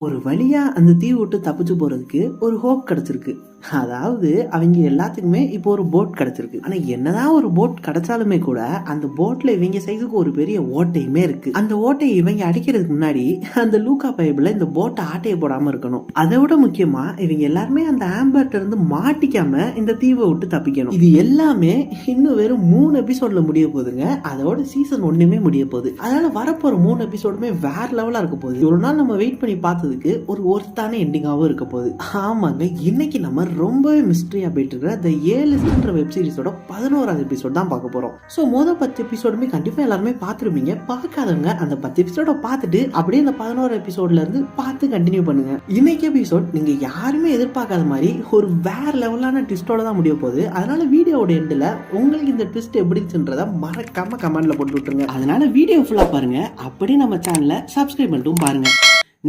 ஒரு வழியா அந்த தீவு விட்டு தப்பிச்சு போறதுக்கு ஒரு ஹோப் கிடைச்சிருக்கு. அதாவது அவங்க எல்லாத்துக்குமே இப்போ ஒரு போட் கிடைச்சிருக்கு. ஆனா என்னதான் ஒரு போட் கிடைச்சாலுமே கூட அந்த போட்ல இவங்க சைஸுக்கு ஒரு பெரிய ஓட்டையுமே இருக்கு. அந்த ஓட்டையை இவங்க அடிக்கிறதுக்கு முன்னாடி அந்த லூக்கா பைப்ல இந்த போட்டை ஆட்டையை போடாம இருக்கணும். அதை விட முக்கியமா இவங்க எல்லாருமே அந்த ஆம்பர்ட்ட இருந்து மாட்டிக்காம இந்த தீவை விட்டு தப்பிக்கணும். இது எல்லாமே இன்னும் வெறும் 3 எபிசோட்ல முடிய போகுதுங்க. அதோட சீசன் 1 முடிய போகுது. அதனால வரப்போற 3 எபிசோடுமே வேற லெவலா இருக்க போகுது. ஒரு நாள் நம்ம வெயிட் பண்ணி பார்த்ததுக்கு ஒரு ஒர்த்தான எண்டிங்காவும் இருக்க போகுது. ஆமாங்க, இன்னைக்கு நம்ம ரொம்பவே மிஸ்டரியா போயிட்டு இருக்கிற The A-Listன்ற வெப் சீரிஸோட 11வது எபிசோட் தான் பார்க்க போறோம். சோ மொதல் 10 எபிசோடுமே கண்டிப்பா எல்லாருமே பார்த்துருப்பீங்க. பார்க்காதவங்க அந்த 10 எபிசோட பார்த்துட்டு அப்படியே இந்த 11வது எபிசோட்ல இருந்து பார்த்து கண்டினியூ பண்ணுங்க. இன்னைக்கு எபிசோட் நீங்க யாருமே எதிர்பார்க்காத மாதிரி ஒரு வேற லெவலான ட்விஸ்டோட தான் முடிய போகுது. அதனால வீடியோட எண்ட்ல உங்களுக்கு இந்த ட்விஸ்ட் எப்படி இருந்துன்றத மறக்காம கமெண்ட்ல போட்டு விட்டுருங்க. அதனால வீடியோ ஃபுல்லா பாருங்க, அப்படியே நம்ம சேனலை சப்ஸ்கிரைப் பண்ணிட்டும் பாருங்க.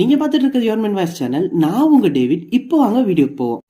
நீங்க பார்த்துட்டு இருக்கிறது யோர்மன் வாய்ஸ் சேனல். நான் உங்க டேவிட். இப்போ வாங்க வீடியோக்கு போவோம்.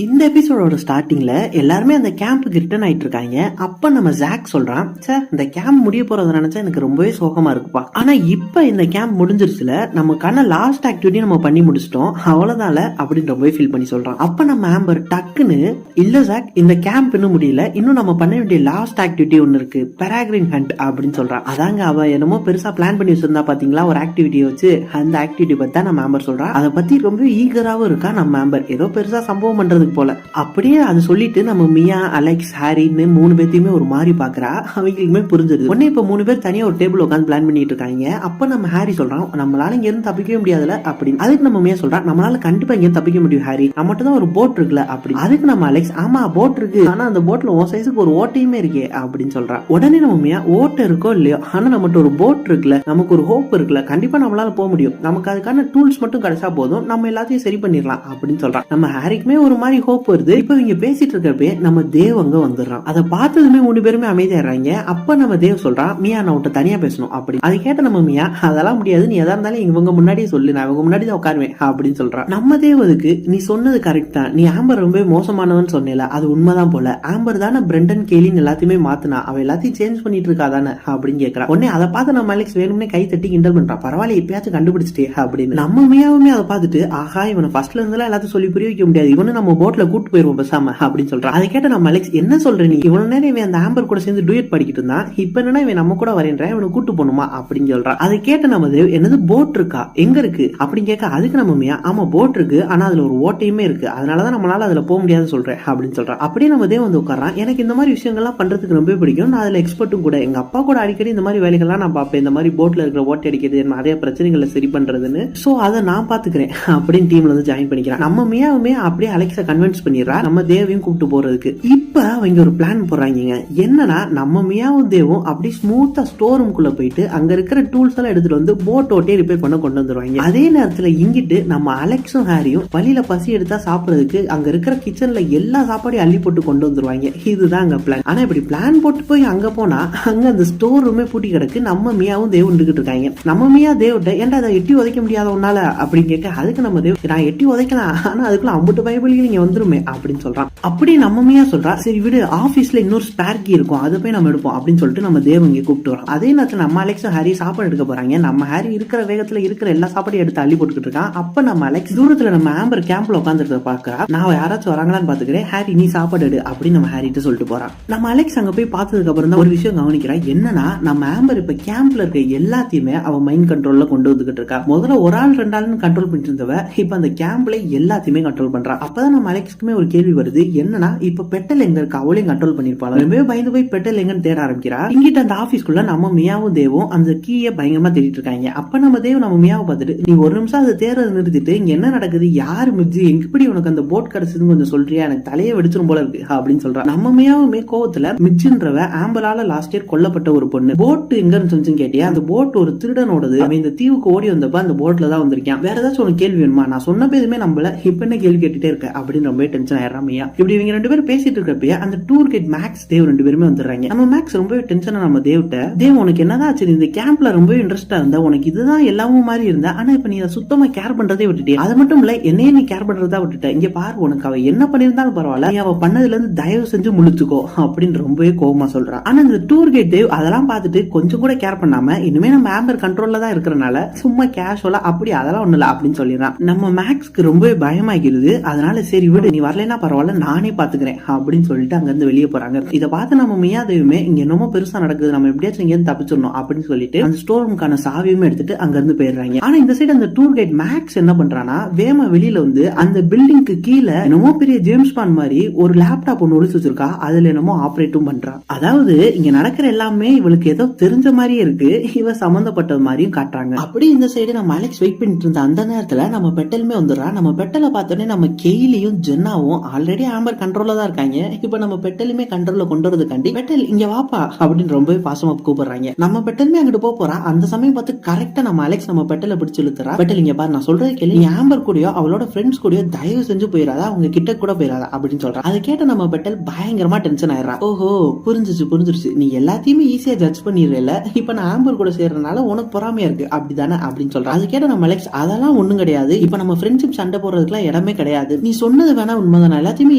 இந்த எபிசோடோட ஸ்டார்டிங்ல எல்லாருமே அந்த கேம்புக்கு ரிட்டர்ன் ஆயிட்டு இருக்காங்க. அப்ப நம்ம ஜாக் சொல்றான், சார் இந்த கேம்ப் முடிய போறத நினைச்சா எனக்கு ரொம்பவே சோகமா இருக்குப்பா. ஆனா இப்ப இந்த கேம்ப் முடிஞ்சிருச்சுல, நமக்கான லாஸ்ட் ஆக்டிவிட்டி நம்ம பண்ணி முடிச்சிட்டோம், அவ்வளவுதான்ல அப்படின்னு ரொம்பவே ஃபீல் பண்ணி சொல்றான். அப்ப நம்ம ஆம்பர் டக்குன்னு, இல்ல ஜாக் இந்த கேம்ப் இன்னும் முடியல, இன்னும் நம்ம பண்ண வேண்டிய லாஸ்ட் ஆக்டிவிட்டி ஒன்னு இருக்கு, பெராகிரின் ஹண்ட் அப்படின்னு சொல்றான். அதாங்க அவ என்னமோ பெருசா பிளான் பண்ணி வச்சிருந்தா பாத்தீங்களா ஒரு ஆக்டிவிட்டியை வச்சு, அந்த ஆக்டிவிட்டி பத்தி தான் நம்ம ஆம்பர் சொல்றான். அதை பத்தி ரொம்ப ஈகராவும் இருக்கா நம்ம ஆம்பர், ஏதோ பெருசா சம்பவம் பண்றது போல. அப்படியே அது சொல்லிட்டு நம்ம மியா, அலெக்ஸ், ஹாரின்னு 3 பேத்தையுமே ஒரு மாதிரி பாக்குறா. அவங்களுக்குமே புரிஞ்சிருது. உடனே இப்ப 3 பேர் தனியா ஒரு டேபிள் உட்காந்து பிளான் பண்ணிட்டு இருக்காங்க. அப்ப நம்ம ஹாரி சொல்றான், நம்மளால இங்க இருந்து தப்பிக்கவே முடியாதுல அப்படின்னு. அதுக்கு நம்ம மியா சொல்றான், நம்மளால கண்டிப்பா இங்க தப்பிக்க முடியும் ஹாரி, நம்மகிட்ட தான் ஒரு போட் இருக்குல்ல அப்படி. அதுக்கு நம்ம அலெக்ஸ், ஆமா போட் இருக்கு, ஆனா அந்த போட்ல உன் சைஸுக்கு ஒரு ஓட்டையுமே இருக்கே அப்படின்னு சொல்றான். உடனே நம்ம மியா, ஓட்டை இருக்கோ இல்லையோ ஆனா நம்மகிட்ட ஒரு போட் இருக்குல்ல, நமக்கு ஒரு ஹோப் இருக்குல்ல, கண்டிப்பா நம்மளால போக முடியும், நமக்கு அதுக்கான டூல்ஸ் மட்டும் கிடைச்சா போதும், நம்ம எல்லாத்தையும் சரி பண்ணிடலாம் அப்படின்னு சொல்றான். நம்ம ஹாரிக்குமே ஒரு மாதிரி ஹோப் வருது. இப்ப இவங்க பேசிட்டு இருக்கப்பே நம்ம தேவ் அங்க வந்துடுறான். அதை பார்த்ததுமே 3 பேருமே அமைதியாடுறாங்க. அப்ப நம்ம தேவ் சொல்றான், மியா நான் உன்கிட்ட தனியா பேசணும் அப்படி. அதை கேட்ட நம்ம மியா, அதெல்லாம் முடியாது, நீ எதா இருந்தாலும் இவங்க முன்னாடியே சொல்லு, நான் இவங்க முன்னாடி தான் உட்காருவேன் அப்படின்னு சொல்றான். நம்ம தேவ் அதுக்கு, நீ சொன்னது கரெக்ட் தான், நீ ஆம்பர் ரொம்ப மோசமானவன்னு சொன்னேல, அது உண்மைதான் போல, ஆம்பர் தானே பிரெண்டன் கேலின்னு எல்லாத்தையுமே மாத்தினா, அவ எல்லாத்தையும் சேஞ்ச் பண்ணிட்டு இருக்கா தானே அப்படின்னு கேட்கறான். உடனே அதை பார்த்து நம்ம அலெக்ஸ் வேணும்னே கை தட்டி கிண்டல் பண்றான், பரவாயில்ல இப்பயாச்சும் கண்டுபிடிச்சிட்டே அப்படின்னு. நம்ம மியாவுமே அதை பார்த்துட்டு, ஆஹா இவனை ஃபர்ஸ்ட்ல இருந்தெல்லாம் எல்லாத்தையும் சொல்லி புரிய வைக்க முடியாது, இவனு நம்ம போட்ல கூட்டு போயிருவோம் பேசாம அப்படின்னு சொல்றான். அதை கேட்ட நம்ம அலெக்ஸ், என்ன சொல்ற நீ, இவ்வளவு நேரம் இவன் அந்த ஆம்பர் கூட சேர்ந்து டூயட் படிக்கிட்டு இருந்தான், இப்ப என்னன்னா இவன் நம்ம கூட வரேன்றேன், இவனை கூட்டு போகணுமா அப்படின்னு சொல்றான். அதை கேட்ட நம்ம தேவ், என்னது போட் இருக்கா, எங்க இருக்கு அப்படின்னு கேட்க, அதுக்கு நம்ம மியா, ஆமா போட் இருக்கு, ஆனா அதுல ஒரு ஓட்டையுமே இருக்கு, அதனாலதான் நம்மளால அதுல போக முடியாதுன்னு சொல்றேன் அப்படின்னு சொல்றான். அப்படியே நம்ம தேவ் வந்து உட்காரான். எனக்கு இந்த மாதிரி விஷயங்கள்லாம் பண்றதுக்கு ரொம்ப பிடிக்கும், நான் அதுல எக்ஸ்பர்ட்டும் கூட, எங்க அப்பா கூட அடிக்கடி இந்த மாதிரி வேலைகள்லாம் நான் பார்ப்பேன், இந்த மாதிரி போட்ல இருக்கிற ஓட்டை அடிக்கிறது, நிறைய பிரச்சனைகளை சரி பண்றதுன்னு, சோ அதை நான் பாத்துக்கிறேன் அப்படின்னு டீம்ல வந்து ஜாயின் பண்ணிக்கிறான். நம்ம மியாவுமே அப்படியே அலெக்ஸை கன்வின்ஸ் பண்ணிடுறா நம்ம தேவையும் கூப்பிட்டு போறதுக்கு. இப்ப அவங்க ஒரு பிளான் போடுறாங்க. என்னன்னா நம்ம மியாவும் தேவும் அப்படி ஸ்மூத்தா ஸ்டோர் ரூம்குள்ள போயிட்டு அங்க இருக்கிற டூல்ஸ் எல்லாம் எடுத்துட்டு வந்து போட் ஓட்டே ரிப்பேர் பண்ண கொண்டு வந்துருவாங்க. அதே நேரத்துல இங்கிட்டு நம்ம அலெக்ஸும் ஹாரியும் வழியில பசி எடுத்தா சாப்பிடுறதுக்கு அங்க இருக்கிற கிச்சன்ல எல்லா சாப்பாடையும் அள்ளி போட்டு கொண்டு வந்துருவாங்க. இதுதான் அங்க பிளான். ஆனா இப்படி பிளான் போட்டு போய் அங்க போனா அங்க அந்த ஸ்டோர் ரூமே பூட்டி கிடக்கு. நம்ம மியாவும் தேவ் நின்றுகிட்டு இருக்காங்க. நம்ம மியா தேவ்ட்ட, ஏன்டா அதை எட்டி உதைக்க முடியாத உன்னால அப்படின்னு கேட்க, அதுக்கு நம்ம தேவ், நான் எட்டி உதைக்கலாம், ஆனா அதுக்குள்ள அம்புட்டு பைபிள் நீங்க வந்துருமே அப்படின்னு சொல்றான். அப்படி நம்ம மியா சொல்றா, சரி விடு, ஆபீஸ்ல இன்னொரு ஸ்பேர் கீ இருக்கும், அதை போய் நம்ம எடுப்போம் அப்படின்னு சொல்லிட்டு நம்ம தேவ் இங்க கூப்பிட்டு வரோம். அதே நேரத்தில் நம்ம அலெக்ஸும் ஹாரி சாப்பாடு எடுக்க போறாங்க. நம்ம ஹாரி இருக்கிற வேகத்துல இருக்கிற எல்லா சாப்பாடையும் எடுத்து அள்ளி போட்டுக்கிட்டு இருக்கான். அப்ப நம்ம அலெக்ஸ் தூரத்துல நம்ம ஆம்பர் கேம்ப்ல உட்காந்துருக்க பாக்குறா. நான் யாராச்சும் வராங்களான்னு பாத்துக்கிறேன், ஹாரி நீ சாப்பாடு எடு அப்படின்னு நம்ம ஹாரிட்டு சொல்லிட்டு போறான். நம்ம அலெக்ஸ் அங்க போய் பார்த்ததுக்கு அப்புறம் தான் ஒரு விஷயம் கவனிக்கிறான். என்னன்னா நம்ம ஆம்பர் இப்ப கேம்ப்ல இருக்க எல்லாத்தையுமே அவ மைண்ட் கண்ட்ரோல்ல கொண்டு வந்துகிட்டு இருக்கா. முதல்ல ஒரு ஆள் 2 ஆள்னு கண்ட்ரோல் பண்ணிட்டு இருந்தவ இப்ப அந்த கேம்ப்ல எல்லாத்தையுமே கண்ட்ரோல் பண்றா. அப்பதான் நம்ம அலெக்ஸ்க்குமே ஒரு கேள்வி வருது, என்னன்னா இப்ப பெட்டல் எங்க இருக்கு, அவளையும் கண்ட்ரோல் பண்ணிருப்பாங்க. ரொம்பவே பயந்து போய் பெட்டல் எங்கன்னு தேட ஆரம்பிக்கிறா. இங்கிட்ட அந்த ஆபீஸ்க்குள்ள நம்ம மியாவும் தேவும் அந்த கீயை பயங்கரமா தேடிட்டு இருக்காங்க. அப்ப நம்ம தேவ் நம்ம மியாவை பார்த்துட்டு, நீ ஒரு நிமிஷம் அதை தேர்றதை நிறுத்திட்டு இங்க என்ன நடக்குது, யாரு மிஜி, எப்படி உனக்கு அந்த போட் கிடைச்சதுன்னு கொஞ்சம் சொல்றியா, எனக்கு தலையே வெடிச்சிரும் போல இருக்கு அப்படின்னு சொல்றா. நம்ம மியாவுமே கோவத்துல, மிஜின்றவ ஆம்பலால லாஸ்ட் இயர் கொல்லப்பட்ட ஒரு பொண்ணு, போட் எங்க இருந்துச்சு கேட்டியா, அந்த போட் ஒரு திருடனோடது, அவன் இந்த தீவுக்கு ஓடி வந்தப்ப அந்த போட்ல தான் வந்திருக்கான், வேற ஏதாச்சும் உனக்கு கேள்வி வேணுமா, நான் சொன்ன பேருமே நம்மள இப்ப என்ன கேள்வி கேட்டுட்டே இருக்க அப்படின்னு அப்படின்னு ரொம்ப டென்ஷன் ஆயிடுறான் மியா. இப்படி இவங்க ரெண்டு பேரும் பேசிட்டு இருக்கப்பயே அந்த டூர் கைட் மேக்ஸ் தேவ் ரெண்டு பேருமே வந்துடுறாங்க. நம்ம மேக்ஸ் ரொம்பவே டென்ஷனா நம்ம தேவ்ட்ட, தேவ் உனக்கு என்னதான் ஆச்சு, இந்த கேம்ப்ல ரொம்ப இன்ட்ரெஸ்டா இருந்தா, உனக்கு இதுதான் எல்லாமும் மாதிரி இருந்தா, ஆனா இப்ப நீ சுத்தமா கேர் பண்றதே விட்டுட்டே. அது மட்டும் இல்ல என்னையே நீ கேர் பண்றதா விட்டுட்ட. இங்க பாரு உனக்கு அவ என்ன பண்ணிருந்தாலும் பரவாயில்ல, நீ அவ பண்ணதுல இருந்து தயவு செஞ்சு முழிச்சுக்கோ அப்படின்னு ரொம்பவே கோவமா சொல்றான். ஆனா இந்த டூர் கைட் தேவ் அதெல்லாம் பார்த்துட்டு கொஞ்சம் கூட கேர் பண்ணாம, இனிமே நம்ம ஆம்பர் கண்ட்ரோல்ல தான் இருக்கிறனால சும்மா கேஷுவலா அப்படி அதெல்லாம் ஒண்ணு இல்ல அப்படின்னு சொல்லிடுறான். நம்ம மேக்ஸ்க்கு ரொம்பவே பயமாகிடுது. அதனால சரி விடு, நீ வரலன்னா பரவாயில்ல நானே பாத்துக்கிறேன் அப்படின்னு சொல்லிட்டு அங்க இருந்து வெளியே போறாங்க. இதை பார்த்து நம்ம மியாதேவுமே இங்க என்னமோ பெருசா நடக்குது, நம்ம எப்படியாச்சும் இங்க இருந்து தப்பிச்சிடணும் அப்படின்னு சொல்லிட்டு அந்த ஸ்டோர் ரூமுக்கான சாவியுமே எடுத்துட்டு அங்க இருந்து போயிடுறாங்க. ஆனா இந்த சைடு அந்த டூர் கைட் மேக்ஸ் என்ன பண்றானா, வேமா வெளியில வந்து அந்த பில்டிங்க்கு கீழே என்னமோ பெரிய ஜேம்ஸ் பாண்ட் மாதிரி ஒரு லேப்டாப் ஒன்னு ஒளிச்சு வச்சிருக்கா. அதுல என்னமோ ஆபரேட்டும் பண்றா. அதாவது இங்க நடக்கிற எல்லாமே இவளுக்கு ஏதோ தெரிஞ்ச மாதிரியே இருக்கு, இவ சம்பந்தப்பட்ட மாதிரியும் காட்டுறாங்க. அப்படி இந்த சைடு நம்ம அலெக்ஸ் வெயிட் பண்ணிட்டு இருந்த அந்த நேரத்துல நம்ம பெட்டலுமே வந்துடுறா. நம்ம பெட்டலை பார்த்தோன்னே நம்ம கெய்லியும் ஜென்னாவும் ஆல்ரெடி ஆம்பர் கண்ட்ரோல்ல தான் இருக்காங்க. இப்ப நம்ம பெட்டலுமே கண்ட்ரோல்ல கொண்டு வரதுக்காண்டி பெட்டல் இங்க வாப்பா அப்படின்னு ரொம்பவே பாசமா கூப்பிடுறாங்க. நம்ம பெட்டலுமே அங்கிட்டு போறா. அந்த சமயம் பார்த்து கரெக்டா நம்ம அலெக்ஸ் நம்ம பெட்டலை பிடிச்சு இழுத்துறா. பெட்டல் இங்க பாரு, நான் சொல்றது கேளு, நீ ஆம்பர் கூடயோ அவளோட ஃப்ரெண்ட்ஸ் கூடயோ தயவு செஞ்சு போயிடாதா, அவங்க கிட்ட கூட போயிடாதா அப்படின்னு சொல்றா. அதை கேட்ட நம்ம பெட்டல் பயங்கரமா டென்ஷன் ஆயிடுறா. ஓஹோ புரிஞ்சிருச்சு, நீ எல்லாத்தையுமே ஈஸியா ஜட்ஜ் பண்ணிடுறல, இப்ப நான் ஆம்பர் கூட சேர்றதுனால உனக்கு பொறாமையா இருக்கு அப்படிதானே அப்படின்னு சொல்றா. அது கேட்ட நம்ம அலெக்ஸ் அதெல்லாம் ஒண்ணும் கிடையாது, இப்ப நம்ம ஃப்ரெண்ட்ஷிப் சண்டை போடுறதுக்குலாம் இடமே கிடையாது, நீ சொன்னது வேணா உண்மைதான், நான் எல்லாத்தையுமே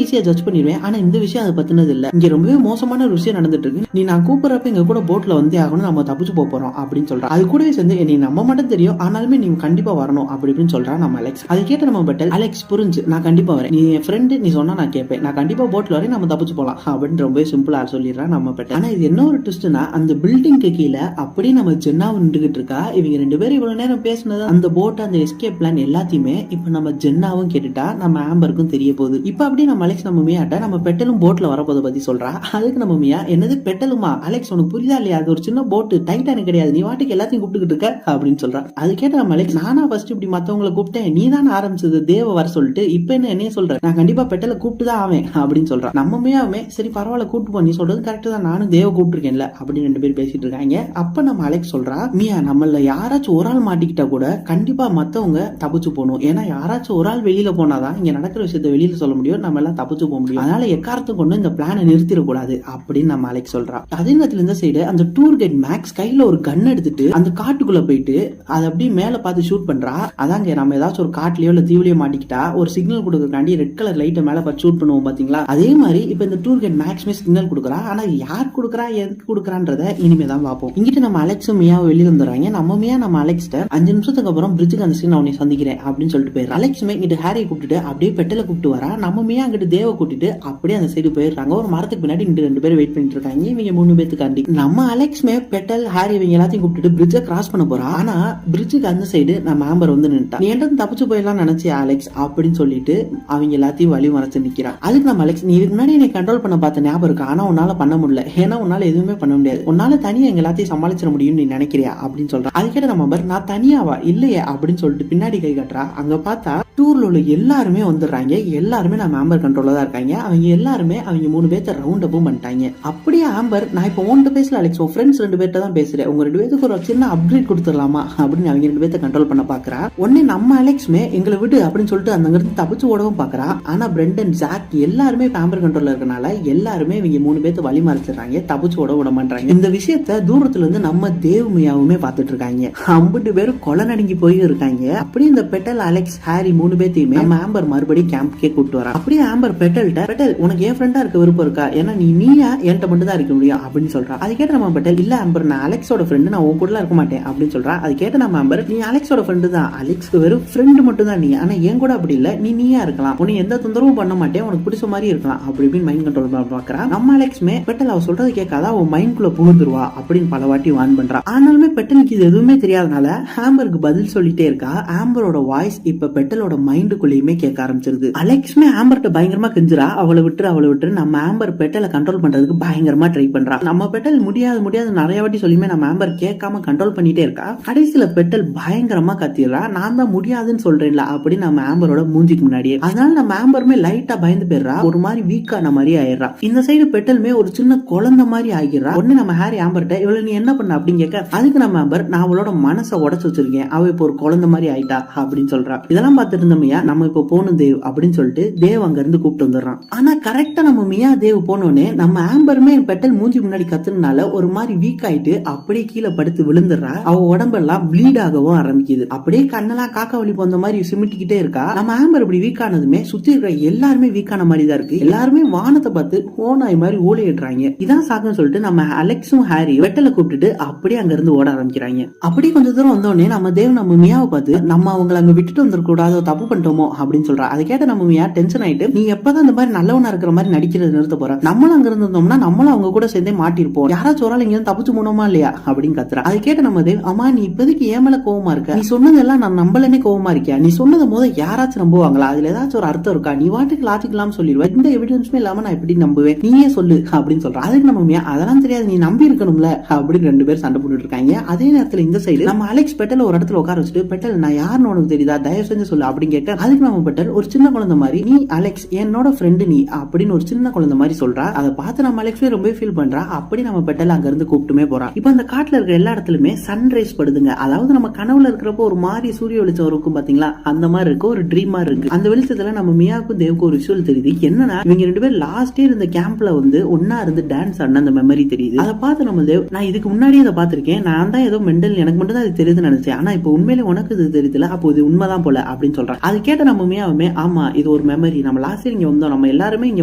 ஈஸியா ஜட்ஜ் பண்ணிடுவேன், ஆனா இந்த விஷயம் அதை பத்தினது இல்ல, இங்க ரொம்பவே மோசமான ஒரு விஷயம் நடந்துட்டு இருக்கு, நீ நான் கூப்பிடுறப்ப எங்க கூட போட்ல வந்தே ஆகணும், நம்ம தப்பிச்சு போறோம் அப்படின்னு சொல்றா. அது கூடவே சேர்ந்து நீ நம்ம மட்டும் தெரியும், ஆனாலுமே நீ கண்டிப்பா வரணும் அப்படி இப்படின்னு சொல்றா நம்ம அலெக்ஸ். அதை கேட்ட நம்ம பெட்டல், அலெக்ஸ் புரிஞ்சு, நான் கண்டிப்பா வரேன், நீ என் ஃப்ரெண்டு, நீ சொன்னா நான் கேட்பேன், நான் கண்டிப்பா போட்ல வரேன், நம்ம தப்பிச்சு போலாம் அப்படின்னு ரொம்ப சிம்பிளா சொல்லிடுறா நம்ம பெட்டல். ஆனா இது என்ன ஒரு ட்விஸ்ட்னா, அந்த பில்டிங்க்கு கீழே அப்படியே நம்ம ஜென்னாவை நின்றுகிட்டு இருக்கா. இவங்க ரெண்டு பேரும் இவ்வளவு நேரம் பேசினது அந்த போட் அந்த எஸ்கேப் பிளான் எல்லாத்தையுமே இப்ப நம்ம ஜென்னாவும் கேட்டுட்டா, நம்ம ஆம்பருக்கும் தெரிய போகுது. இப்ப அப்படியே நம்ம அலெக்ஸ் நம்ம மியாட்ட நம்ம பெட்டலும் போட்ல வரப்போதை பத்தி சொல்றா. அதுக்கு நம்ம மியா, என்னது பெட்டலுமா, அலெக்ஸ் உனக்கு புரியுதா இல்லையா, அது ஒரு சின்ன போட்டு, டைட்டானிக் கிடையாது, நீ வாட்டுக்கு எல்லாத்தையும் கூப்பிட்டுக்கிட்டு இருக்க அப்படின்னு சொல்றா. அது கேட்ட நம்ம அலெக்ஸ், நானா ஃபர்ஸ்ட் இப்படி மத்தவங்களை கூப்பிட்டேன், நீ தான் ஆரம்பிச்சது தேவ வர சொல்லிட்டு, இப்ப என்னைய சொல்ற, நான் கண்டிப்பா பெட்டலை கூப்பிட்டு தான் ஆவேன் அப்படின்னு சொல்றான். நம்ம மியாவுமே சரி பரவாயில்ல கூப்பிட்டு போ, நீ சொல்றது கரெக்ட் தான், நானும் தேவ கூப்பிட்டுருக்கேன்ல அப்படின்னு ரெண்டு பேரும் பேசிட்டு இருக்காங்க. அப்ப நம்ம அலெக்ஸ் சொல்றா, மியா நம்மள யாராச்சும் ஒரு ஆள் மாட்டிக்கிட்டா கூட கண்டிப்பா மத்தவங்க தப்பிச்சு போகணும், ஏன்னா யாராச்சும் ஒரு ஆள் வெளியில போனாதான் இங்க நடக்கிற விஷயத்த வெளியில சொல்ல முடியும், நம்ம எல்லாம் தப்பிச்சு போக முடியும், அதனால எக்காரத்தும் கொண்டு இந்த பிளானை நிறுத்திடக்கூடாது அப்படின்னு நம்ம அலெக்ஸ் சொல்றா. அதே நேரத்துல இந்த சைடு அந்த டூர் கைட் மேக்ஸ் கையில ஒரு கன் எடுத்துட்டு அந்த காட்டுக்குள்ள போயிட்டு அதை அப்படியே மேல பார்த்து ஷூட் பண்றா. அதாங்க நம்ம ஏதாச்சும் ஒரு காட்டுலயோ இல்ல தீவுலயோ மாட்டிக்கிட்டா ஒரு சிக்னல் கொடுக்கறதுக்காண்டி ரெட் கலர் லைட்டை மேல பார்த்து ஷூட் பண்ணுவோம் பாத்தீங்களா, அதே மாதிரி இப்ப இந்த டூர் கைட் மேக்ஸ்மே சிக்னல் கொடுக்குறா. ஆனா யார் கொடுக்குறா எதுக்கு கொடுக்குறான்றத இனிமே தான் பார்ப்போம். இங்கிட்ட நம்ம அலெக்ஸும் மியாவும் வெளியில வந்துடுறாங்க. நம்ம மியா நம்ம அலெக்ஸ்ட 5 நிமிஷத்துக்கு அப்புறம் பிரிட்ஜுக்கு அந்த சீன் அவனை சந்திக்கிறேன் அப்படின்னு சொல்லிட்டு போயிடுறா. அலெக்ஸுமே இங்கிட்ட ஹாரியை கூப்பிட்டு அப்படியே பெட்டலை கூப்பிட்டு வரா. நம்ம மியா அங்கிட்டு தேவ கூட்டிட்டு அப்படியே அந்த சைடு போயிடுறாங்க. ஒரு மரத்துக்கு பின்னாடி இங்க 2 பேரும் வெயிட் பண்ணிட்டு இருக்காங்க. இவங்க 3 பேத்துக்காண்டி நம்ம அலெக்ஸ்மே பெட்டல் ஹாரி இவங்க எல்லாத்தையும் கூப்பிட்டு பிரிட்ஜை கிராஸ் பண்ண போறா. ஆனா பிரிட்ஜுக்கு அந்த சைடு நம்ம ஆம்பர் வந்து நின்னுட்டா. நீ என்ன தப்பிச்சு போயிடலாம் நினைச்சியா அலெக்ஸ் அப்படின்னு சொல்லிட்டு அவங்க எல்லாத்தையும் வழி மறைச்சு நிக்கிறா. அதுக்கு நம்ம அலெக்ஸ், நீ இதுக்கு முன்னாடி என்னை கண்ட்ரோல் பண்ண பார்த்த ஞாபகம் இருக்கு, ஆனா உன்னால பண்ண முடியல, ஏன்னா உன்னால எதுவுமே பண்ண முடியாது, உன்னால தனியா எங்க எல்லாத்தையும் சமாளிச்சிட முடியும் நீ நினைக்கிறியா அப்படின்னு சொல்றா. அது கேட்ட நம்ம நான் தனியாவா இல்லையே அப்படின்னு சொல்லிட்டு பின்னாடி கை கட்டுறா. அங்க பார்த்தா டூர்ல உள்ள எல்லாருமே வந்துடுறாங்க. எல்லாருமே நம்ம ஆம்பர் கண்ட்ரோல்ல தான் இருக்காங்க. அவங்க எல்லாருமே அவங்க 3 பேர்த்த ரவுண்ட் அப்பும் பண்ணிட்டாங்க. அப்படியே ஆம்பர், நான் இப்போ உன்கிட்ட பேசல அலெக்ஸ், உன் ஃப்ரெண்ட்ஸ் 2 பேர்ட்ட தான் பேசுறேன், உங்க 2 பேருக்கு ஒரு சின்ன அப்கிரேட் கொடுத்துடலாமா அப்படின்னு அவங்க 2 பேர்த்த கண்ட்ரோல் பண்ண பாக்குறா. உடனே நம்ம அலெக்ஸ்மே எங்களை விடு அப்படின்னு சொல்லிட்டு அந்த இருந்து தப்பிச்சு ஓடவும் பாக்குறா. ஆனா பிரெண்டன் ஜாக் எல்லாருமே ஆம்பர் கண்ட்ரோல்ல இருக்கனால எல்லாருமே இவங்க 3 பேர்த்த வழி மறைச்சிடுறாங்க, தப்பிச்சு ஓட விட மாட்டாங்க. இந்த விஷயத்த தூரத்துல இருந்து நம்ம தேவ்மியாவுமே பார்த்துட்டு இருக்காங்க. 50 பேரும் கொலை நடுங்கி போய் இருக்காங்க. அப்படியே இந்த பெட்டல் அலெக்ஸ் ஹாரி 3 பேத்தையுமே நம்ம ஆம்பர் மறுபடியும் கேம்ப்கே கூட்டு வரா. அப்படியே ஆம்பர் பெட்டல்ட்ட, பெட்டல் உனக்கு என் ஃப்ரெண்டா இருக்க விருப்பம் இருக்கா, ஏன்னா நீயா என்கிட்ட மட்டும் தான் இருக்க முடியும் அப்படின்னு சொல்றா. அது கேட்ட நம்ம பெட்டல், இல்ல ஆம்பர் நான் அலெக்ஸோட ஃப்ரெண்டு, நான் உன் கூட இருக்க மாட்டேன் அப்படின்னு சொல்றா. அது கேட்ட நம்ம ஆம்பர், நீ அலெக்ஸோட ஃப்ரெண்டு தான், அலெக்ஸ்க்கு வெறும் ஃப்ரெண்டு மட்டும் தான் நீ, ஆனா என் கூட அப்படி இல்ல, நீயா இருக்கலாம், உன்னை எந்த தொந்தரவும் பண்ண மாட்டேன், உனக்கு பிடிச்ச மாதிரி இருக்கலாம் அப்படி இப்படின்னு மைண்ட் கண்ட்ரோல் பண்ண பாக்குறா. நம்ம அலெக்ஸ்மே பெட்டல் அவ சொல்றது கேட்காத, அவன் மைண்ட் குள்ள புகுந்துருவா அப்படின்னு பல வாட்டி வான் பண்றா. ஆனாலுமே பெட்டலுக்கு இது எதுவுமே தெரியாதனால ஆம்பருக்கு பதில் சொல்லிட்டே இருக்கா. ஆம்பரோட வாய்ஸ் இப்ப பெட்டலோட மைண்டுக்குள்ளேயுமே கேட்க ஆரம்பிச்சிருது. அலெக்ஸ்மே ஆம்பர்ட்ட பயங்கரமா கெஞ்சுறா, அவளை விட்டு நம்ம ஆம்பர் பெட்டலை கண்ட்ரோல் பண்றதுக்கு பயங்கரமா ட்ரை பண்றா. நம்ம பெட்டல் முடியாது நிறைய வாட்டி சொல்லியுமே நம்ம ஆம்பர் கேட்காம கண்ட்ரோல் பண்ணிட்டே இருக்கா. கடைசியில பெட்டல் பயங்கரமா கத்திடுறா, நான் தான் முடியாதுன்னு சொல்றேன்ல அப்படின்னு நம்ம ஆம்பரோட மூஞ்சிக்கு முன்னாடியே. அதனால நம்ம ஆம்பருமே லைட்டா பயந்து போயிடுறா, ஒரு மாதிரி வீக்கான மாதிரி ஆயிடுறா. இந்த சைடு பெட்டலுமே ஒரு சின்ன குழந்தை மாதிரி ஆகிடுறா. உடனே நம்ம ஹாரி ஆம்பர்ட்ட, இவளை நீ என்ன பண்ண அப்படின்னு கேட்க, அதுக்கு நம்ம ஆம்பர், நான் அவளோட மனசை உடைச்சு வச்சிருக்கேன், அவ இப்போ ஒரு குழந்தை மாதிரி ஆயிட்டா அப்படின்னு சொல்றா. இதெல்லாம் பார்த்துட்டு இருந்தோமையா நம்ம இப்போ போகணும் தேவ் அப்படின்னு அப்படின்னு சொல்லிட்டு தேவ் அங்க இருந்து கூப்பிட்டு வந்துடுறான். ஆனா கரெக்டா நம்ம மியா தேவ் போனோடனே நம்ம ஆம்பருமே பெட்டல் மூஞ்சி முன்னாடி கத்துனால ஒரு மாதிரி வீக் ஆயிட்டு அப்படியே கீழே படுத்து விழுந்துடுறா. அவ உடம்பெல்லாம் ப்ளீட் ஆகவும் ஆரம்பிக்குது. அப்படியே கண்ணெல்லாம் காக்கா வலி போந்த மாதிரி சிமிட்டிக்கிட்டே இருக்கா. நம்ம ஆம்பர் இப்படி வீக் ஆனதுமே சுத்தி இருக்கிற எல்லாருமே வீக் ஆன மாதிரி தான் இருக்கு. எல்லாருமே வானத்தை பார்த்து ஓனாய் மாதிரி ஓடிடுறாங்க. இதான் சாக்குன்னு சொல்லிட்டு நம்ம அலெக்ஸும் ஹாரி வெட்டலை கூப்பிட்டுட்டு அப்படியே அங்க இருந்து ஓட ஆரம்பிக்கிறாங்க. அப்படியே கொஞ்சம் தூரம் வந்தோடனே நம்ம தேவ் நம்ம மியாவை பார்த்து நம்ம அவங்களை அங்க விட்டுட்டு வந்துடக்கூடாது, தப்பு பண்ணிட்டோமோ அப்படின்னு சொல்றா. அதை கேட்ட நம்ம மியா டென்ஷன் ஆயிட்டு நீ எப்பதான் இந்த மாதிரி நல்லவனா இருக்கிற மாதிரி நடிக்கிறது நிறுத்த போற, நம்மளும் அங்க இருந்தோம்னா நம்மளும் அவங்க கூட சேர்ந்தே மாட்டிருப்போம், யாராச்சும் ஒரு ஆள் இங்க தப்பிச்சு போனோமா இல்லையா அப்படின்னு கத்துறா. அதை கேட்ட நம்ம தேவ் அம்மா நீ இப்போதைக்கு ஏன் மேல கோவமா இருக்க, நீ சொன்னதெல்லாம் நான் நம்பலனே கோவமா இருக்கியா, நீ சொன்னது போது யாராச்சும் நம்புவாங்களா, அதுல ஏதாச்சும் ஒரு அர்த்தம் இருக்கா, நீ வாட்டுக்கு லாஜிக்கலாம் சொல்லிடுவேன், இந்த எவிடன்ஸுமே இல்லாம நான் எப்படி நம்புவேன், நீயே சொல்லு அப்படின்னு சொல்றா. அதுக்கு நம்ம மியா அதெல்லாம் தெரியாது நீ நம்பி இருக்கணும்ல அப்படின்னு ரெண்டு பேரும் சண்டை போட்டுட்டு இருக்காங்க. அதே நேரத்துல இந்த சைடு நம்ம அலெக்ஸ் பெட்டல் ஒரு இடத்துல உட்கார வச்சுட்டு பெட்டல் நான் யாருன்னு உனக்கு தெரியுதா, தயவு செஞ்சு சொல்லு அப்படின்னு கேட்க அதுக்கு நம்ம பெட்டல் ஒரு சின்ன குழந்தை மாதிரி நீ அலெக்ஸ் என்னோட ஃப்ரெண்டு நீ அப்படின்னு ஒரு சின்ன குழந்தை மாதிரி சொல்றா. அதை பார்த்து நம்ம அலெக்ஸே ரொம்ப ஃபீல் பண்றா. அப்படி நம்ம பெட்டல் அங்க இருந்து கூப்பிட்டுமே போறா. இப்ப அந்த காட்டுல இருக்கிற எல்லா இடத்துலயுமே சன்ரைஸ் படுதுங்க. அதாவது நம்ம கனவுல இருக்கிறப்போ ஒரு மாதிரி சூரிய வெளிச்சம் இருக்கும் பாத்தீங்களா, அந்த மாதிரி இருக்கு, ஒரு ட்ரீம் மாதிரி இருக்கு. அந்த வெளிச்சத்துல நம்ம மியாவுக்கும் தேவுக்கும் ஒரு விஷுவல் தெரியுது. என்னன்னா இவங்க ரெண்டு பேரும் லாஸ்ட் இயர் இந்த கேம்ப்ல வந்து ஒன்னா இருந்து டான்ஸ் ஆடின அந்த மெமரி தெரியுது. அதை பார்த்து நம்ம தேவ் நான் இதுக்கு முன்னாடியே அதை பார்த்திருக்கேன், நான் தான் ஏதோ மெண்டல் எனக்கு மட்டும் தான் அது தெரியுதுன்னு நினைச்சேன், ஆனா இப்போ உண்மையிலே உனக்கு இது தெரியல, அப்போ இது உண்மைதான் போல அப்படின்னு சொல்றான். அது கேட்ட நம்ம மியாவுமே ஆமா இது ஒரு மெமரி, நம்ம லாஸ்ட் இயர் இங்க வந்தோம், நம்ம எல்லாருமே இங்க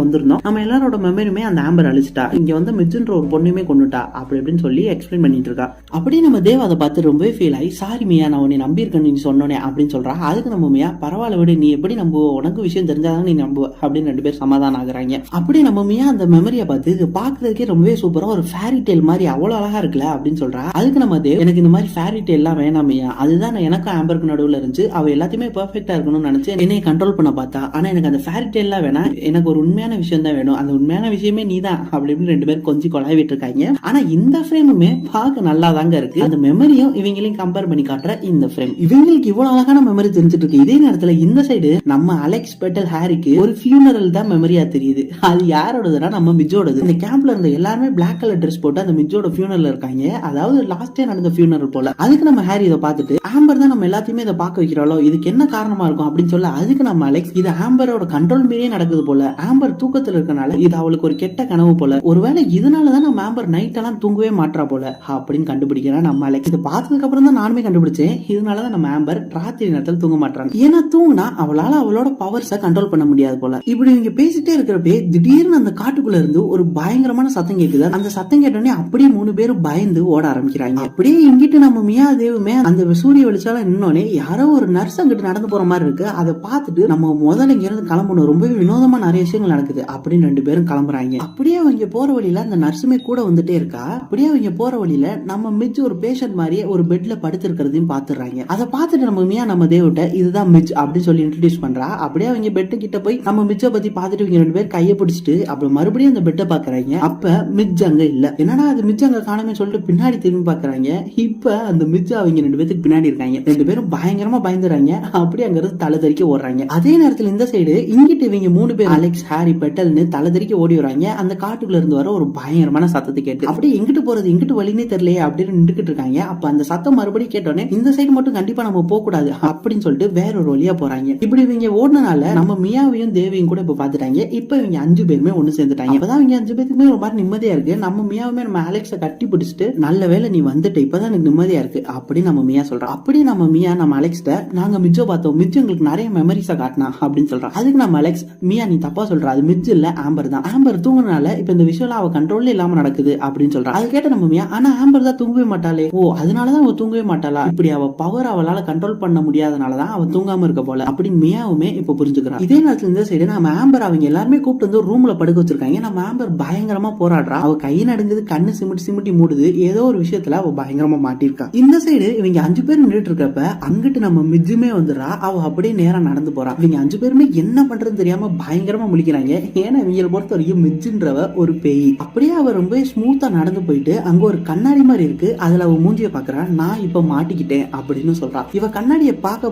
வந்திருந்தோம், நம்ம எல்லாரோட மெமரியுமே அந்த ஆம்பர் அழிச்சிட்டா, இங்க வந்து மிஜுன்ற ஒரு பொண்ணுமே கொண்டுட்டா அப்படி அப்படின்னு சொல்லி எக்ஸ்பிளைன் பண்ணிட்டு இருக்கா. அப்படியே நம்ம தேவ் அதை பார்த்து ரொம்பவே ஃபீல் ஆகி சாரி மியா நான் உன்னை நம்பி இருக்கேன் நீ சொன்னோனே அப்படின்னு சொல்றா. அதுக்கு நம்ம மியா பரவாயில்ல விடு, நீ எப்படி நம்புவ, உனக்கு விஷயம் தெரிஞ்சாதான் நீ நம்புவ அப்படின்னு ரெண்டு பேர் சமாதானம் ஆகுறாங்க. அப்படியே நம்ம மியா அந்த மெமரியை பார்த்து இது பாக்குறதுக்கே ரொம்பவே சூப்பரா ஒரு ஃபேரி டேல் மாதிரி அவ்வளவு அழகா இருக்குல்ல அப்படின்னு சொல்றா. அதுக்கு நம்ம தேவ் எனக்கு இந்த மாதிரி ஃபேரி டேல் எல்லாம் வேணாம் மியா, அதுதான் எனக்கும் ஆம்பருக்கு நடுவுல இருந்துச்சு, அவ எல்லாத்தையுமே பெர்ஃபெக்ட்டா இருக்கணும்னு நினைச்சு என்னைய கண்ட்ரோல் பண்ண பார்த்தா, ஆனா எனக்கு அந்த ஃபேரி டேல் எல்லாம் வேணாம், எனக்கு ஒரு உண்மையான விஷயம் தான் வேணும், அந்த உண்மையான விஷயமே நீதான் அப்படின்னு ரெண்டு பேரும் கொஞ்சம் கொலாவிட்டு இருக்காங்க. ஆனா இந்த ஃப்ரேமுமே பார்க்க நல்லா தாங்க இருக்கு. அந்த மெமரியும் இவங்களையும் கம்பேர் பண்ணி காட்டுற இந்த ஃப்ரேம் இவங்களுக்கு இவ்வளவு அழகான மெமரி தெரிஞ்சிட்டு இருக்கு. இதே நேரத்துல இந்த சைடு நம்ம அலெக்ஸ் பெட்டல் ஹாரிக்கு ஒரு ஃபியூனரல் தான் மெமரியா தெரியுது. அது யாரோடதுன்னா நம்ம மிஜோடது. இந்த கேம்ப்ல இருந்த எல்லாருமே பிளாக் கலர் ட்ரெஸ் போட்டு அந்த மிஜோட ஃபியூனரல் இருக்காங்க, அதாவது லாஸ்ட் இயர் நடந்த ஃபியூனரல் போல. அதுக்கு நம்ம ஹாரி இதை பார்த்துட்டு ஆம்பர் தான் நம்ம எல்லாத்தையுமே இதை பார்க்க வைக்கிறாளோ, இதுக்கு என்ன காரணமா இருக்கும் அப்படின்னு சொல்ல அதுக்கு நம்ம அலெக்ஸ் இது ஆம்பரோட கண்ட்ரோல் மீறியே நடக்குது போல, ஆம்பர் தூக்கத்துல இருக்கனால இது அவளுக்கு ஒரு கெட்ட கனவு போல, ஒருவேளை இதனாலதான் நம்ம ஆம்பர் நைட் எல்லாம் தூங்கவே மாற்றா போல அப்படின்னு கண்டுபிடிக்கிறான் நம்ம அலெக்ஸ். இதை பார்த்ததுக்கு அப்புறம் தான் நானுமே கண்டுபிடிச்சேன், இதனாலதான் நம்ம ஆம்பர் ராத்திரி நேரத்தில் தூங்க மாட்டாங்க, ஏன்னா தூங்கினா அவளால அவளோட பவர்ஸை கண்ட்ரோல் பண்ண முடியாது போல. இப்படி இவங்க பேசிட்டே இருக்கிறப்பே திடீர்னு அந்த காட்டுக்குள்ள இருந்து ஒரு பயங்கரமான சத்தம் கேக்குது. அந்த சத்தம் கேட்டோடனே அப்படியே 3 பேரும் பயந்து ஓட ஆரம்பிக்கிறாங்க. அப்படியே இங்கிட்டு நம்ம மியா தேவுமே அந்த சூரிய வெளிச்சால நின்னோடனே யாரோ ஒரு நர்ஸ் அங்கிட்டு நடந்து போற மாதிரி இருக்கு. அதை பார்த்துட்டு நம்ம முதல்ல இங்க இருந்து கிளம்பணும், ரொம்பவே வினோதமா நிறைய விஷயங்கள் நடக்குது அப்படின்னு 2 பேரும் கிளம்புறாங்க. அப்படியே அவங்க போற வழியில அந்த நர்ஸுமே கூட வந்துட்டே இருக்கா. அப்படியே அவங்க போற வழியில நம்ம மிஜ் ஒரு பேஷண்ட் மாதிரியே ஒரு பெட்ல படுத்திருக்கிறதையும் பாத்துறாங்க. அதை பார்த்துட்டு நம்ம மியா நம்ம தேவிட்ட இதுதான் மிஜ் அப்படின்னு சொல்லி இன்ட்ரோடியூஸ் பண்றா. அப்படியே அவங்க பெட்டு கிட்ட போய் நம்ம மிஜ்ஜை பத்தி பார்த்துட்டு இவங்க 2 பேர் கையை பிடிச்சிட்டு அப்புறம் மறுபடியும் அந்த பெட்டை பாக்குறாங்க. அப்ப மிஜ் அங்க இல்ல, என்னடா அது மிஜ் அங்க காணமே சொல்லிட்டு பின்னாடி திரும்பி பாக்குறாங்க. இப்ப அந்த மிஜ் அவங்க 2 பேருக்கு பின்னாடி இருக்காங்க. 2 பேரும் பயங்கரமா பயந்துறாங்க. அப்படியே அங்க இருந்து தலை தெறிக்க ஓடுறாங்க. அதே நேரத்துல இந்த சைடு இங்கிட்டு இவங்க 3 பேர் அலெக்ஸ் ஹாரி பெட்டல்னு தலை தெறிக்க ஓடி வராங்க. அந்த காட்டுக்குள்ள இருந்து வர ஒரு பயங்கரமான சத்தத்தை கேட்டு அப்படியே எங்கிட்டு போறது எங்கிட்டு வழினே தெரியலையே அப்படின்னு நின்றுட்டு இருக்காங்க. அப்ப அந்த சத்தம் மறுபடியும் கேட்டோன்னே இந்த சைடு மட்டும் கண்டிப்பா நம்ம போக கூடாது அப்படின்னு சொல்லிட்டு வேற ஒரு வழியா போறாங்க. இப்படி இவங்க ஓடுனனால நம்ம மியாவையும் தேவியும் கூட இப்ப பாத்துட்டாங்க. இப்ப இவங்க 5 பேருமே ஒண்ணு சேர்ந்துட்டாங்க. அப்பதான் இவங்க 5 பேருக்குமே ஒரு மாதிரி நிம்மதியா இருக்கு. நம்ம மியாவுமே நம்ம அலெக்ஸை கட்டி பிடிச்சிட்டு நல்ல வேலை நீ வந்துட்டு இப்பதான் எனக்கு நிம்மதியா இருக்கு அப்படின்னு நம்ம மியா சொல்றோம். அப்படி நம்ம மியா நம்ம அலெக்ஸ்ட நாங்க மிஜ்ஜோ பார்த்தோம், மிஜ் எங்களுக்கு நிறைய மெமரிஸை காட்டினா அப்படின்னு சொல்றோம். அதுக்கு நம்ம அலெக்ஸ் மியா நீ தப்பா சொல்ற, அது மிஜ் இல்ல ஆம்பர் தான், ஆம்பர் தூங்குறனால இப்ப இந்த விஷயம் அவ கண்ட்ரோல்ல இல்லாம நடக்குது அப்படின்னு சொல்றா. அது கேட்ட நம்ம மியா ஆனா ஆம்பர் தான் தூங்கவே மாட்டாளே, ஓ அதனாலதான் அவ தூங்கவே மாட்டாளா, இப்படி அவ பவர் அவளால கண்ட்ரோல் பண்ண முடியாதனாலதான் அவ தூங்காம இருக்க போல அப்படின்னு மியாவுமே இப்ப புரிஞ்சுக்கிறான். இதே நேரத்துல இந்த சைடு நம்ம ஆம்பர் அவங்க எல்லாருமே கூப்பிட்டு வந்து ரூம்ல படுக்க வச்சிருக்காங்க. நம்ம ஆம்பர் பயங்கரமா போராடுறா. அவ கை நடுங்குது, கண்ணு சிமிட்டி மூடுது, ஏதோ ஒரு விஷயத்துல அவ பயங்கரமா மாட்டிருக்கா. இந்த சைடு இவங்க 5 பேர் நின்றுட்டு இருக்கப்ப அங்கிட்டு நம்ம மிஜ்ஜுமே வந்துடுறா. அவ அப்படியே நேரா நடந்து போறா. இவங்க 5 பேருமே என்ன பண்றதுன்னு தெரியாம பயங்கரமா முழிக்கிறாங்க. ஏன்னா இவங்களை பொறுத்த வரைக்கும் மிஜ்ஜுன்றவ ஒரு பேய். அப்படியே அவ ரொம்ப ஸ்மூத்தா நடந்து போயிட்டு அங்க ஒரு கண்ணாடி மாதிரி இருக்கு, அதுல அவ மூஞ்சிய பாக்குறா. நான் இப்ப மாட்டிக்கிட்டேன் அப்படின்னு சொல்றா. இவ கண்ணாடிய பார்க்க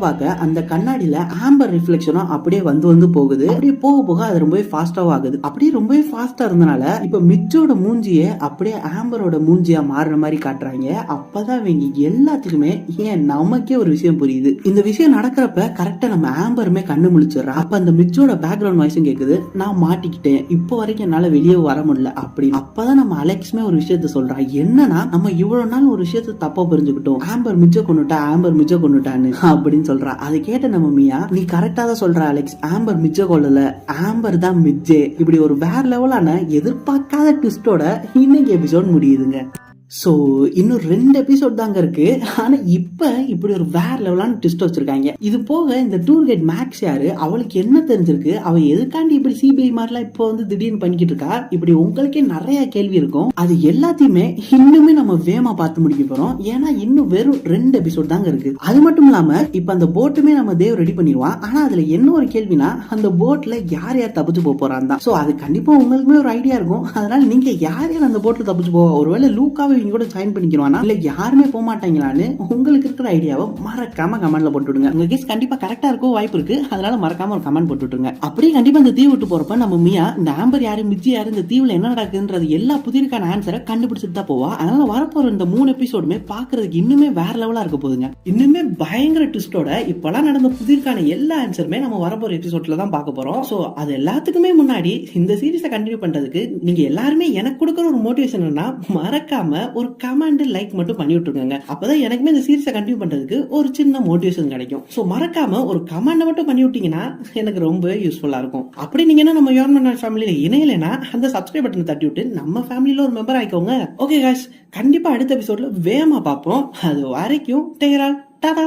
அந்த கண்ணாடியில ஆம்பர் ரிஃப்ளெக்ஷனும் அப்படியே வந்து போகுது. அப்படியே போக போக அது ரொம்பவே ஃபாஸ்டா ஆகுது. அப்படியே ரொம்பவே ஃபாஸ்டா இருந்தனால இப்ப மிஜ்ஜோட மூஞ்சிய அப்படியே ஆம்பரோட மூஞ்சியா மாறுற மாதிரி காட்டுறாங்க. அப்பதான் இவங்க எல்லாத்துக்குமே ஏன் நமக்கே ஒரு விஷயம் புரியுது. இந்த விஷயம் நடக்கிறப்ப கரெக்டா நம்ம ஆம்பருமே கண்ணு முழிச்சு ஆரம்பிச்சிடறான். அப்ப அந்த மிச்சோட பேக்ரவுண்ட் வாய்ஸும் கேக்குது, நான் மாட்டிக்கிட்டேன், இப்போ வரைக்கும் என்னால வெளியே வர முடியல அப்படி. அப்பதான் நம்ம அலெக்ஸுமே ஒரு விஷயத்த சொல்றான், என்னன்னா நம்ம இவ்வளவு நாள் ஒரு விஷயத்த தப்பா புரிஞ்சுக்கிட்டோம், ஆம்பர் மிச்ச கொண்டுட்டான்னு அப்படின்னு சொல்றா. அதை கேட்ட நம்ம மியா, நீ கரெக்டா தான் சொல்ற அலெக்ஸ், ஆம்பர் மிச்ச கொள்ளல, ஆம்பர் தான் மிச்சே. இப்படி ஒரு வேற லெவலான எதிர்பார்க்காத ட்விஸ்டோட இன்னைக்கு எபிசோட் முடியுதுங்க. ஸோ இன்னும் 2 எபிசோட் தாங்க இருக்கு. ஆனா இப்ப இப்படி ஒரு வேற லெவலான ட்விஸ்ட் வச்சிருக்காங்க. இது போக இந்த டூர் கைட் மேக்ஸ் யாரு, அவளுக்கு என்ன தெரிஞ்சிருக்கு, அவ எதுக்காண்டி இப்படி சிபிஐ மாதிரிலாம் இப்போ வந்து திடீர்னு பண்ணிக்கிட்டு இருக்கா, இப்படி உங்களுக்கே நிறைய கேள்வி இருக்கும். அது எல்லாத்தையுமே இன்னுமே நம்ம வேகமா பார்த்து முடிக்க போறோம். ஏன்னா இன்னும் வெறும் 2 எபிசோட் தாங்க இருக்கு. அது மட்டும் இல்லாம இப்ப அந்த போட்டுமே நம்ம தேவ் ரெடி பண்ணிடுவான். ஆனா அதுல என்ன ஒரு கேள்வினா, அந்த போட்ல யார் யார் தப்பிச்சு போறான் தான். ஸோ அது கண்டிப்பா உங்களுக்குமே ஒரு ஐடியா இருக்கும். அதனால நீங்க யார் யார் அந்த போட்ல தப்பிச்சு போவா, ஒருவேளை லூக்காவை இவங்க கூட ஜாயின் பண்ணிக்கிறானா இல்ல யாருமே போக மாட்டாங்களான்னு உங்களுக்கு இருக்கிற ஐடியாவை மறக்காம கமெண்ட்ல போட்டுடுங்க. உங்க கேஸ் கண்டிப்பா கரெக்டா இருக்கும் வாய்ப்பு இருக்கு. அதனால மறக்காம ஒரு கமெண்ட் போட்டுட்டுருங்க. அப்படியே கண்டிப்பா இந்த தீவு விட்டு போறப்ப நம்ம மியா இந்த ஆம்பர் யாரு மிச்சி யாரு இந்த தீவுல என்ன நடக்குதுன்றது எல்லா புதிருக்கான ஆன்சரை கண்டுபிடிச்சிட்டு தான் போவா. அதனால வரப்போற இந்த 3 எபிசோடுமே பாக்குறதுக்கு இன்னுமே வேற லெவலா இருக்க போகுதுங்க. இன்னுமே பயங்கர ட்விஸ்டோட இப்பெல்லாம் நடந்த புதிருக்கான எல்லா ஆன்சருமே நம்ம வரப்போற எபிசோட்ல தான் பார்க்க போறோம். சோ அது எல்லாத்துக்குமே முன்னாடி இந்த சீரிஸை கண்டினியூ பண்றதுக்கு நீங்க எல்லாருமே எனக்கு கொடுக்குற ஒரு மோட்டிவேஷன் என்ன, மறக்காம ஒரு கமெண்ட் லைக் மட்டும் பண்ணி விட்டுருங்க. அப்பதான் எனக்குமே இந்த சீரிஸை கண்டினியூ பண்றதுக்கு ஒரு சின்ன மோட்டிவேஷன் கிடைக்கும். சோ மறக்காம ஒரு கமெண்ட் மட்டும் பண்ணி விட்டீங்கன்னா எனக்கு ரொம்ப யூஸ்ஃபுல்லா இருக்கும். அப்படி நீங்க என்ன நம்ம யோர்மன் ஃபேமிலியில இணையலைன்னா அந்த சப்ஸ்கிரைப் பட்டனை தட்டி விட்டு நம்ம ஃபேமிலியில ஒரு மெம்பர் ஆயிக்கோங்க. ஓகே காய்ஸ், கண்டிப்பா அடுத்த எபிசோட்ல வேகமா பார்ப்போம். அது வரைக்கும் டேக் கேர், டாடா.